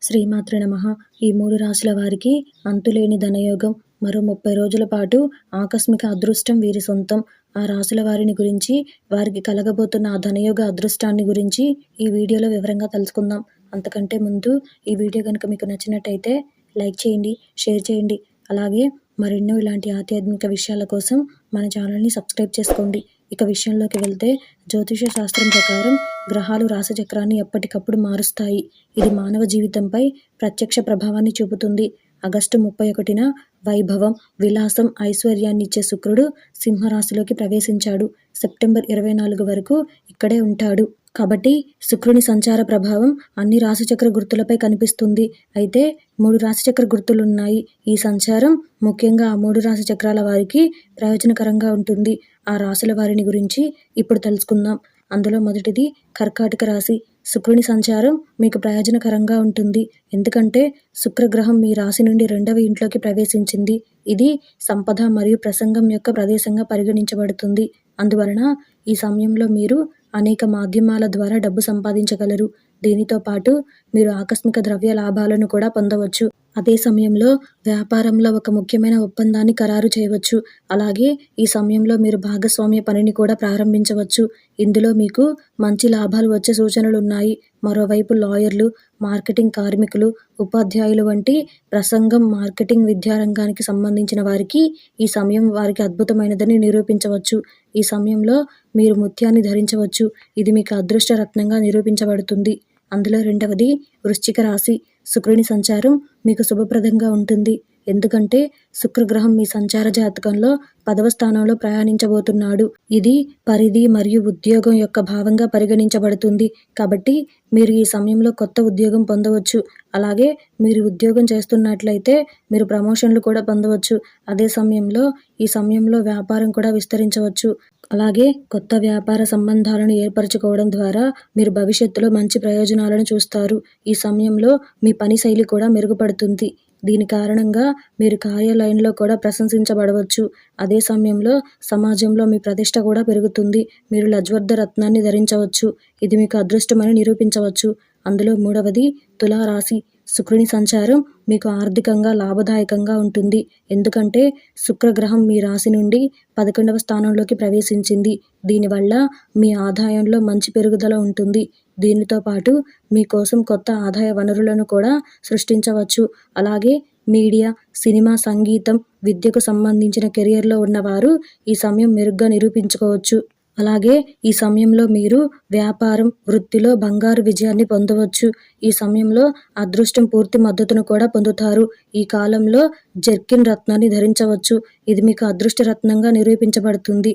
శ్రీమాత్రే నమః. ఈ 3 రాశుల వారికి అంతులేని ధనయోగం. మరో 30 రోజుల పాటు ఆకస్మిక అదృష్టం వీరి సొంతం. ఆ రాశుల వారిని గురించి, వారికి కలగబోతున్న ఆ ధనయోగ అదృష్టాన్ని గురించి ఈ వీడియోలో వివరంగా తెలుసుకుందాం. అంతకంటే ముందు ఈ వీడియో కనుక మీకు నచ్చినట్టయితే లైక్ చేయండి, షేర్ చేయండి. అలాగే మరెన్నో ఇలాంటి ఆధ్యాత్మిక విషయాల కోసం మన ఛానల్ని సబ్స్క్రైబ్ చేసుకోండి. ఇక విషయంలోకి వెళ్తే, జ్యోతిష శాస్త్రం ప్రకారం గ్రహాలు రాశిచక్రాన్ని ఎప్పటికప్పుడు మారుస్తాయి. ఇది మానవ జీవితంపై ప్రత్యక్ష ప్రభావాన్ని చూపుతుంది. ఆగస్టు 31న వైభవం, విలాసం, ఐశ్వర్యాన్నిచ్చే శుక్రుడు సింహరాశిలోకి ప్రవేశించాడు. సెప్టెంబర్ 24 వరకు ఇక్కడే ఉంటాడు. కాబట్టి శుక్రుని సంచార ప్రభావం అన్ని రాశిచక్ర గుర్తులపై కనిపిస్తుంది. అయితే 3 రాశిచక్ర గుర్తులున్నాయి. ఈ సంచారం ముఖ్యంగా ఆ 3 రాశిచక్రాల వారికి ప్రయోజనకరంగా ఉంటుంది. ఆ రాశుల వారిని గురించి ఇప్పుడు తెలుసుకుందాం. అందులో మొదటిది కర్కాటక రాశి. శుక్రుని సంచారం మీకు ప్రయోజనకరంగా ఉంటుంది. ఎందుకంటే శుక్రగ్రహం మీ రాశి నుండి 2వ ఇంట్లోకి ప్రవేశించింది. ఇది సంపద మరియు ప్రసంగం యొక్క ప్రదేశంగా పరిగణించబడుతుంది. అందువలన ఈ సమయంలో మీరు అనేక మాధ్యమాల ద్వారా డబ్బు సంపాదించగలరు. దీనితో పాటు మీరు ఆకస్మిక ద్రవ్య లాభాలను కూడా పొందవచ్చు. అదే సమయంలో వ్యాపారంలో ఒక ముఖ్యమైన ఒప్పందాన్ని ఖరారు చేయవచ్చు. అలాగే ఈ సమయంలో మీరు భాగస్వామ్య పనిని కూడా ప్రారంభించవచ్చు. ఇందులో మీకు మంచి లాభాలు వచ్చే సూచనలు ఉన్నాయి. మరోవైపు లాయర్లు, మార్కెటింగ్ కార్మికులు, ఉపాధ్యాయులు వంటి ప్రసంగం, మార్కెటింగ్, విద్యారంగానికి సంబంధించిన వారికి ఈ సమయం వారికి అద్భుతమైనదని నిరూపించవచ్చు. ఈ సమయంలో మీరు ముత్యాన్ని ధరించవచ్చు. ఇది మీకు అదృష్ట రత్నంగా నిరూపించబడుతుంది. అందులో రెండవది వృశ్చిక రాశి. శుక్రుని సంచారం మీకు శుభప్రదంగా ఉంటుంది. ఎందుకంటే శుక్రగ్రహం మీ సంచార జాతకంలో 10వ స్థానంలో ప్రయాణించబోతున్నాడు. ఇది పరిధి మరియు ఉద్యోగం యొక్క భావంగా పరిగణించబడుతుంది. కాబట్టి మీరు ఈ సమయంలో కొత్త ఉద్యోగం పొందవచ్చు. అలాగే మీరు ఉద్యోగం చేస్తున్నట్లయితే మీరు ప్రమోషన్లు కూడా పొందవచ్చు. అదే సమయంలో ఈ సమయంలో వ్యాపారం కూడా విస్తరించవచ్చు. అలాగే కొత్త వ్యాపార సంబంధాలను ఏర్పరచుకోవడం ద్వారా మీరు భవిష్యత్తులో మంచి ప్రయోజనాలను చూస్తారు. ఈ సమయంలో మీ పని శైలి కూడా మెరుగుపడుతుంది. దీని కారణంగా మీరు కార్యాలయంలో కూడా ప్రశంసించబడవచ్చు. అదే సమయంలో సమాజంలో మీ ప్రతిష్ట కూడా పెరుగుతుంది. మీరు లజ్వర్ధ రత్నాన్ని ధరించవచ్చు. ఇది మీకు అదృష్టమని నిరూపించవచ్చు. అందులో మూడవది తులారాశి. శుక్రుని సంచారం మీకు ఆర్థికంగా లాభదాయకంగా ఉంటుంది. ఎందుకంటే శుక్రగ్రహం మీ రాశి నుండి 11వ స్థానంలోకి ప్రవేశించింది. దీనివల్ల మీ ఆదాయంలో మంచి పెరుగుదల ఉంటుంది. దీనితో పాటు మీకోసం కొత్త ఆదాయ వనరులను కూడా సృష్టించవచ్చు. అలాగే మీడియా, సినిమా, సంగీతం, విద్యకు సంబంధించిన కెరియర్లో ఉన్నవారు ఈ సమయం మెరుగ్గా నిరూపించుకోవచ్చు. అలాగే ఈ సమయంలో మీరు వ్యాపారం, వృత్తిలో బంగారు విజయాన్ని పొందవచ్చు. ఈ సమయంలో అదృష్టం పూర్తి మద్దతును కూడా పొందుతారు. ఈ కాలంలో జర్కిన్ రత్నాన్ని ధరించవచ్చు. ఇది మీకు అదృష్ట రత్నంగా నిరూపించబడుతుంది.